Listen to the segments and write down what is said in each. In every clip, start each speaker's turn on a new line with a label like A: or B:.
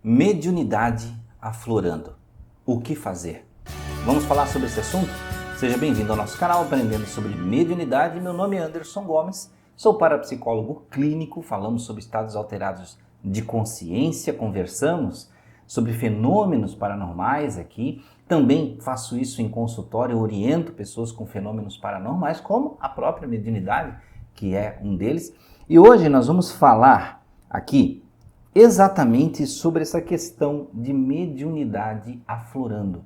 A: Mediunidade aflorando. O que fazer? Vamos falar sobre esse assunto? Seja bem-vindo ao nosso canal Aprendendo sobre Mediunidade. Meu nome é Anderson Gomes, sou parapsicólogo clínico, falamos sobre estados alterados de consciência, conversamos sobre fenômenos paranormais aqui. Também faço isso em consultório, oriento pessoas com fenômenos paranormais, como a própria mediunidade, que é um deles. E hoje nós vamos falar aqui exatamente sobre essa questão de mediunidade aflorando.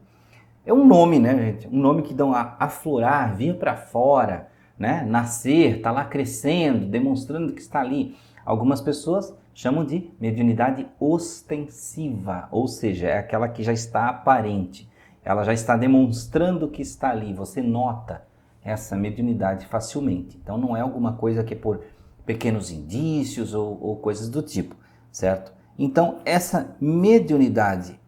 A: É um nome, né, gente? Um nome que dão a aflorar, vir para fora, né? Nascer, tá lá crescendo, demonstrando que está ali. Algumas pessoas chamam de mediunidade ostensiva, ou seja, é aquela que já está aparente. Ela já está demonstrando que está ali. Você nota essa mediunidade facilmente. Então não é alguma coisa que é por pequenos indícios ou coisas do tipo, certo? Então essa mediunidade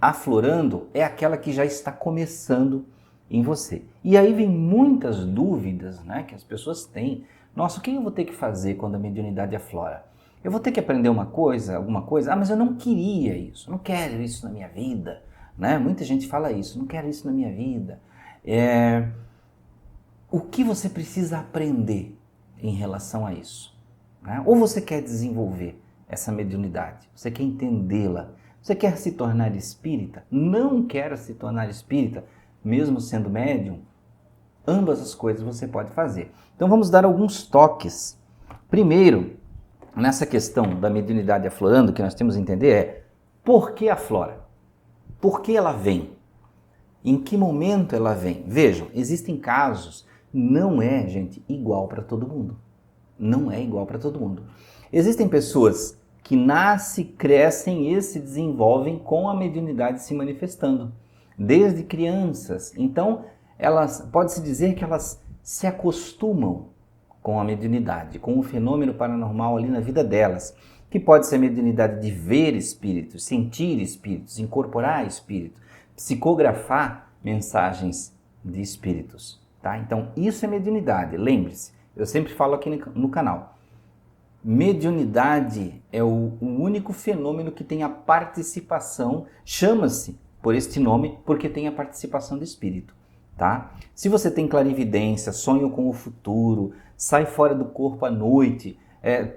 A: aflorando é aquela que já está começando em você. E aí vem muitas dúvidas, né, que as pessoas têm. Nossa, o que eu vou ter que fazer quando a mediunidade aflora? Eu vou ter que aprender alguma coisa? Ah, mas eu não queria isso, não quero isso na minha vida, né? Muita gente fala isso, não quero isso na minha vida. O que você precisa aprender em relação a isso? Né? Ou você quer desenvolver essa mediunidade, você quer entendê-la, você quer se tornar espírita, não quer se tornar espírita, mesmo sendo médium? Ambas as coisas você pode fazer. Então vamos dar alguns toques. Primeiro, nessa questão da mediunidade aflorando, que nós temos que entender é por que aflora? Por que ela vem? Em que momento ela vem? Vejam, existem casos, não é, gente, igual para todo mundo. Não é igual para todo mundo. Existem pessoas que nascem, crescem e se desenvolvem com a mediunidade se manifestando, desde crianças. Então, pode-se dizer que elas se acostumam com a mediunidade, com o fenômeno paranormal ali na vida delas, que pode ser a mediunidade de ver espíritos, sentir espíritos, incorporar espíritos, psicografar mensagens de espíritos, tá? Então, isso é mediunidade, lembre-se, eu sempre falo aqui no canal. Mediunidade é o único fenômeno que tem a participação, chama-se por este nome porque tem a participação do espírito, tá? Se você tem clarividência, sonho com o futuro, sai fora do corpo à noite,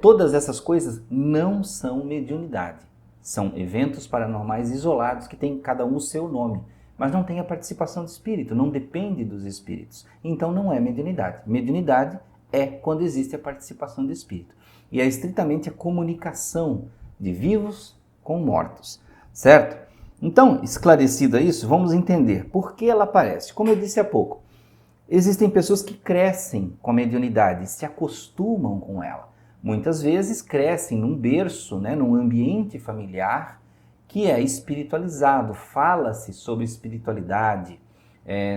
A: todas essas coisas não são mediunidade. São eventos paranormais isolados que têm cada um o seu nome, mas não tem a participação do espírito, não depende dos espíritos. Então não é mediunidade. Mediunidade é quando existe a participação do espírito. E é estritamente a comunicação de vivos com mortos, certo? Então, esclarecido isso, vamos entender por que ela aparece. Como eu disse há pouco, existem pessoas que crescem com a mediunidade, se acostumam com ela. Muitas vezes crescem num berço, né, num ambiente familiar que é espiritualizado, fala-se sobre espiritualidade,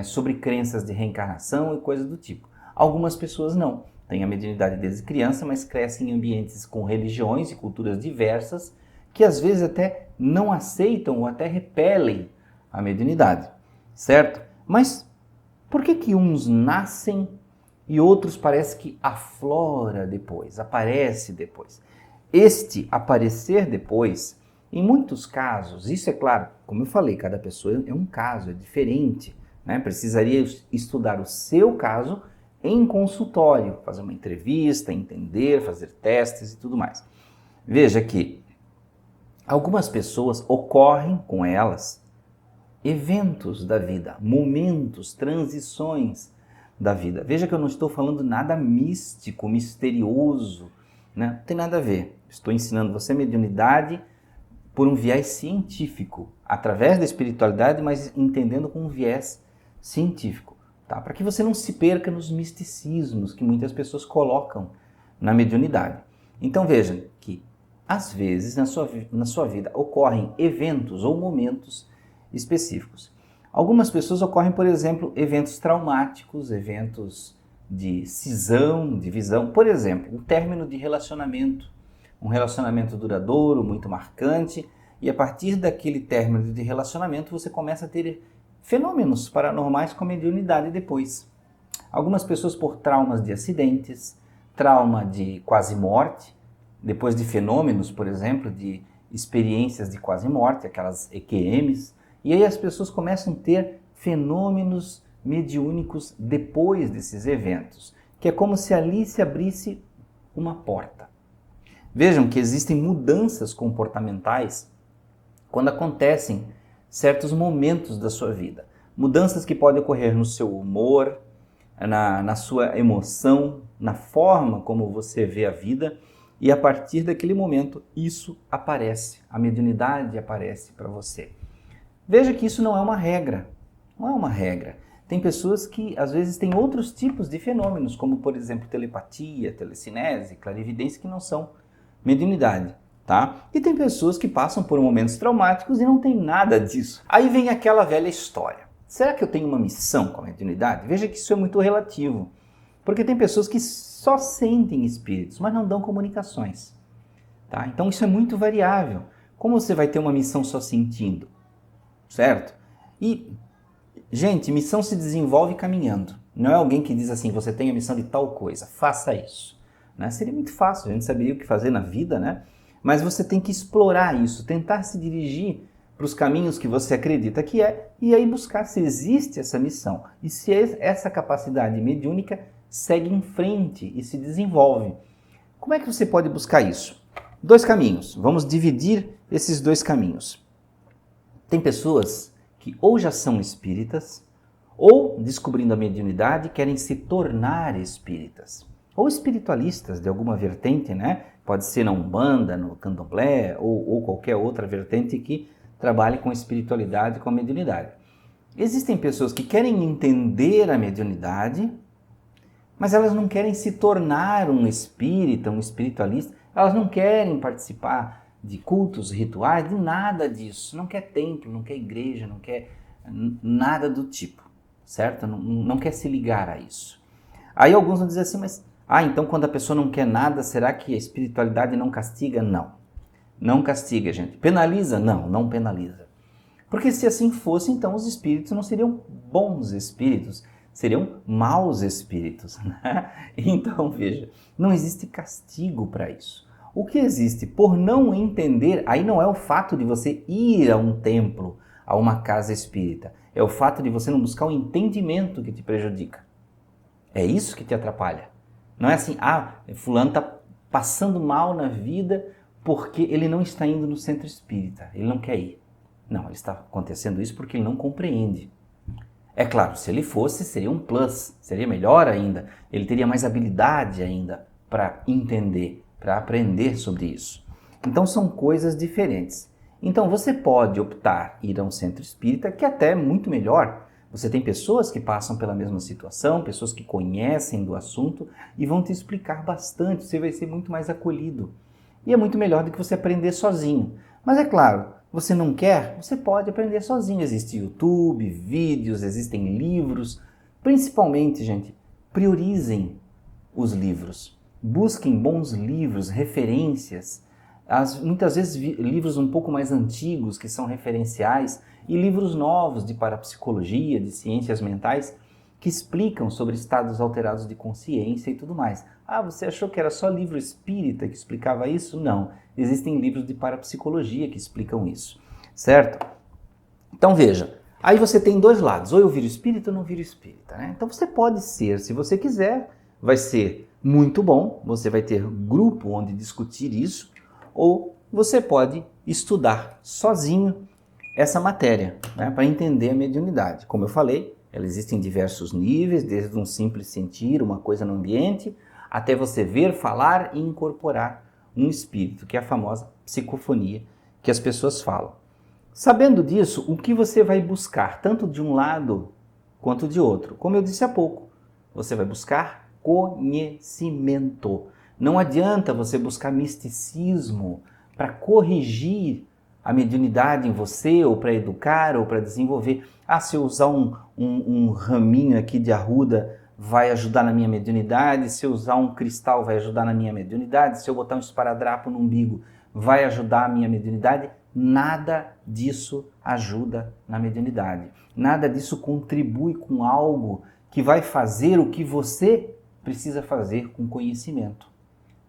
A: sobre crenças de reencarnação e coisas do tipo. Algumas pessoas não. Têm a mediunidade desde criança, mas crescem em ambientes com religiões e culturas diversas que às vezes até não aceitam ou até repelem a mediunidade, certo? Mas por que uns nascem e outros parece que aflora depois, aparece depois? Este aparecer depois, em muitos casos, isso é claro, como eu falei, cada pessoa é um caso, é diferente, né? Precisaria estudar o seu caso em consultório, fazer uma entrevista, entender, fazer testes e tudo mais. Veja que algumas pessoas ocorrem com elas eventos da vida, momentos, transições da vida. Veja que eu não estou falando nada místico, misterioso, né? Não tem nada a ver. Estou ensinando você mediunidade por um viés científico, através da espiritualidade, mas entendendo com um viés científico. Tá? Para que você não se perca nos misticismos que muitas pessoas colocam na mediunidade. Então vejam que, às vezes, na sua vida ocorrem eventos ou momentos específicos. Algumas pessoas ocorrem, por exemplo, eventos traumáticos, eventos de cisão, divisão. Por exemplo, o término de relacionamento. Um relacionamento duradouro, muito marcante, e a partir daquele término de relacionamento você começa a ter fenômenos paranormais com a mediunidade depois. Algumas pessoas por traumas de acidentes, trauma de quase morte, depois de fenômenos, por exemplo, de experiências de quase morte, aquelas EQMs, e aí as pessoas começam a ter fenômenos mediúnicos depois desses eventos, que é como se ali se abrisse uma porta. Vejam que existem mudanças comportamentais quando acontecem certos momentos da sua vida. Mudanças que podem ocorrer no seu humor, na sua emoção, na forma como você vê a vida, e a partir daquele momento isso aparece, a mediunidade aparece para você. Veja que isso não é uma regra, não é uma regra. Tem pessoas que às vezes têm outros tipos de fenômenos, como por exemplo telepatia, telecinese, clarividência, que não são mediunidade, tá? E tem pessoas que passam por momentos traumáticos e não tem nada disso. Aí vem aquela velha história. Será que eu tenho uma missão com a mediunidade? Veja que isso é muito relativo, porque tem pessoas que só sentem espíritos, mas não dão comunicações, tá? Então isso é muito variável. Como você vai ter uma missão só sentindo, certo? E, gente, missão se desenvolve caminhando. Não é alguém que diz assim, você tem a missão de tal coisa, faça isso. Né? Seria muito fácil, a gente saberia o que fazer na vida, né? Mas você tem que explorar isso, tentar se dirigir para os caminhos que você acredita que é, e aí buscar se existe essa missão. E se essa capacidade mediúnica segue em frente e se desenvolve. Como é que você pode buscar isso? 2 caminhos. Vamos dividir esses 2 caminhos. Tem pessoas que ou já são espíritas, ou, descobrindo a mediunidade, querem se tornar espíritas. Ou espiritualistas de alguma vertente, né? Pode ser na Umbanda, no Candomblé, ou qualquer outra vertente que trabalhe com espiritualidade, com a mediunidade. Existem pessoas que querem entender a mediunidade, mas elas não querem se tornar um espírita, um espiritualista, elas não querem participar de cultos, rituais, de nada disso. Não quer templo, não quer igreja, não quer nada do tipo, certo? Não quer se ligar a isso. Aí alguns vão dizer assim, mas então quando a pessoa não quer nada, será que a espiritualidade não castiga? Não. Não castiga, gente. Penaliza? Não, não penaliza. Porque se assim fosse, então os espíritos não seriam bons espíritos, seriam maus espíritos. Né? Então, veja, não existe castigo para isso. O que existe por não entender, aí não é o fato de você ir a um templo, a uma casa espírita, é o fato de você não buscar o entendimento que te prejudica. É isso que te atrapalha. Não é assim, fulano está passando mal na vida porque ele não está indo no centro espírita, ele não quer ir. Não, ele está acontecendo isso porque ele não compreende. É claro, se ele fosse, seria um plus, seria melhor ainda, ele teria mais habilidade ainda para entender, para aprender sobre isso. Então são coisas diferentes. Então você pode optar ir a um centro espírita, que até é muito melhor. Você tem pessoas que passam pela mesma situação, pessoas que conhecem do assunto e vão te explicar bastante, você vai ser muito mais acolhido. E é muito melhor do que você aprender sozinho. Mas é claro, você não quer, você pode aprender sozinho. Existe YouTube, vídeos, existem livros. Principalmente, gente, priorizem os livros. Busquem bons livros, referências. Muitas vezes livros um pouco mais antigos que são referenciais e livros novos de parapsicologia, de ciências mentais que explicam sobre estados alterados de consciência e tudo mais. Você achou que era só livro espírita que explicava isso? Não. Existem livros de parapsicologia que explicam isso, certo? Então veja, aí você tem 2 lados, ou eu viro espírita ou não viro espírita, né? Então você pode ser, se você quiser, vai ser muito bom, você vai ter grupo onde discutir isso, ou você pode estudar sozinho essa matéria, né, para entender a mediunidade. Como eu falei, ela existe em diversos níveis, desde um simples sentir, uma coisa no ambiente, até você ver, falar e incorporar um espírito, que é a famosa psicofonia que as pessoas falam. Sabendo disso, o que você vai buscar, tanto de um lado quanto de outro? Como eu disse há pouco, você vai buscar conhecimento. Não adianta você buscar misticismo para corrigir a mediunidade em você, ou para educar, ou para desenvolver. Se eu usar um raminho aqui de arruda vai ajudar na minha mediunidade, se eu usar um cristal vai ajudar na minha mediunidade, se eu botar um esparadrapo no umbigo vai ajudar a minha mediunidade. Nada disso ajuda na mediunidade. Nada disso contribui com algo que vai fazer o que você precisa fazer com conhecimento,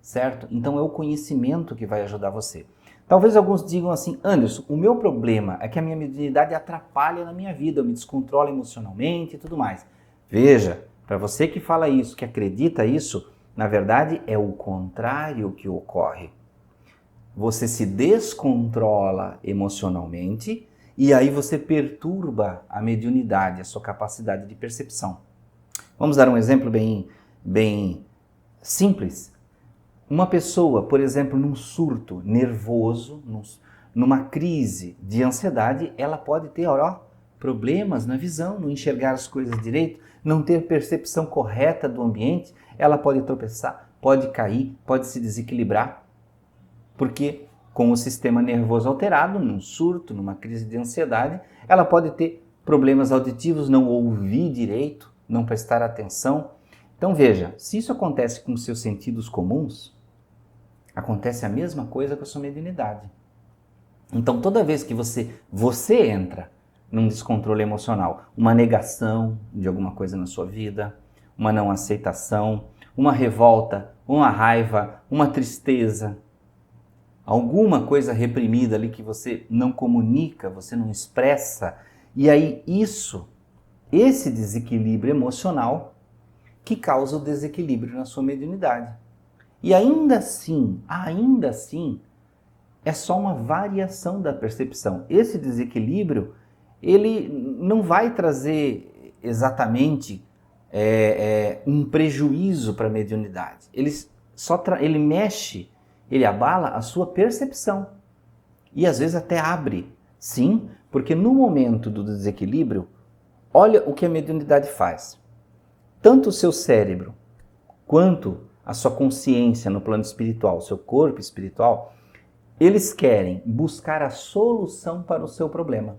A: certo? Então é o conhecimento que vai ajudar você. Talvez alguns digam assim, Anderson, o meu problema é que a minha mediunidade atrapalha na minha vida, eu me descontrolo emocionalmente e tudo mais. Veja, para você que fala isso, que acredita isso, na verdade é o contrário que ocorre. Você se descontrola emocionalmente e aí você perturba a mediunidade, a sua capacidade de percepção. Vamos dar um exemplo bem simples. Uma pessoa, por exemplo, num surto nervoso, numa crise de ansiedade, ela pode ter problemas na visão, não enxergar as coisas direito, não ter percepção correta do ambiente, ela pode tropeçar, pode cair, pode se desequilibrar, porque com o sistema nervoso alterado, num surto, numa crise de ansiedade, ela pode ter problemas auditivos, não ouvir direito, não prestar atenção. Então veja, se isso acontece com os seus sentidos comuns, acontece a mesma coisa com a sua mediunidade. Então toda vez que você entra num descontrole emocional, uma negação de alguma coisa na sua vida, uma não aceitação, uma revolta, uma raiva, uma tristeza, alguma coisa reprimida ali que você não comunica, você não expressa, e aí esse desequilíbrio emocional que causa o desequilíbrio na sua mediunidade. E ainda assim, é só uma variação da percepção. Esse desequilíbrio, ele não vai trazer exatamente um prejuízo para a mediunidade. Ele mexe, ele abala a sua percepção. E às vezes até abre. Sim, porque no momento do desequilíbrio, olha o que a mediunidade faz. Tanto o seu cérebro quanto a sua consciência no plano espiritual, o seu corpo espiritual, eles querem buscar a solução para o seu problema.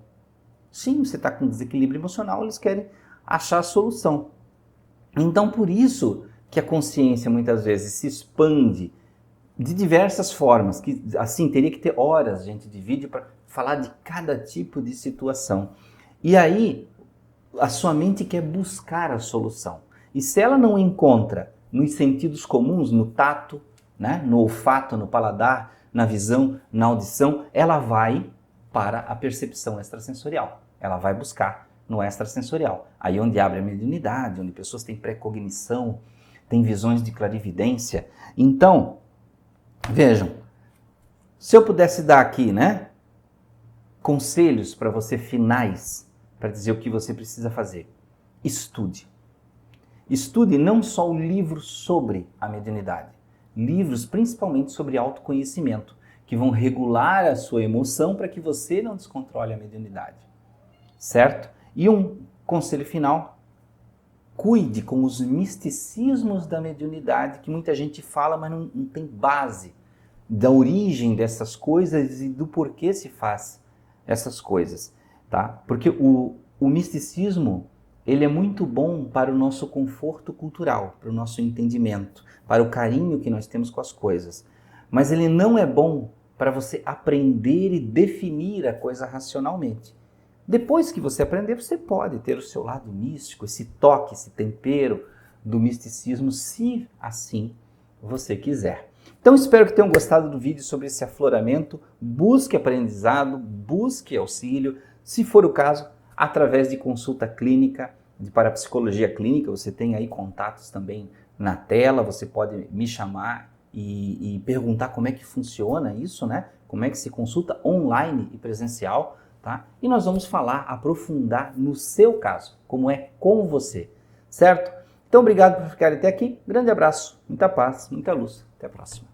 A: Sim, você está com desequilíbrio emocional, eles querem achar a solução. Então, por isso que a consciência muitas vezes se expande de diversas formas, que assim teria que ter horas, gente, de vídeo para falar de cada tipo de situação. E aí, a sua mente quer buscar a solução. E se ela não encontra nos sentidos comuns, no tato, né, no olfato, no paladar, na visão, na audição, ela vai para a percepção extrasensorial. Ela vai buscar no extrasensorial. Aí onde abre a mediunidade, onde pessoas têm precognição, têm visões de clarividência. Então, vejam, se eu pudesse dar aqui, né, conselhos para você finais, para dizer o que você precisa fazer. Estude. Estude não só o livro sobre a mediunidade, livros principalmente sobre autoconhecimento, que vão regular a sua emoção para que você não descontrole a mediunidade. Certo? E um conselho final, cuide com os misticismos da mediunidade, que muita gente fala, mas não tem base da origem dessas coisas e do porquê se faz essas coisas, tá? Porque o misticismo, ele é muito bom para o nosso conforto cultural, para o nosso entendimento, para o carinho que nós temos com as coisas. Mas ele não é bom para você aprender e definir a coisa racionalmente. Depois que você aprender, você pode ter o seu lado místico, esse toque, esse tempero do misticismo, se assim você quiser. Então espero que tenham gostado do vídeo sobre esse afloramento. Busque aprendizado, busque auxílio, se for o caso, através de consulta clínica, de parapsicologia clínica. Você tem aí contatos também na tela, você pode me chamar e perguntar como é que funciona isso, né? Como é que se consulta online e presencial, tá? E nós vamos falar, aprofundar no seu caso, como é com você, certo? Então obrigado por ficar até aqui, grande abraço, muita paz, muita luz, até a próxima.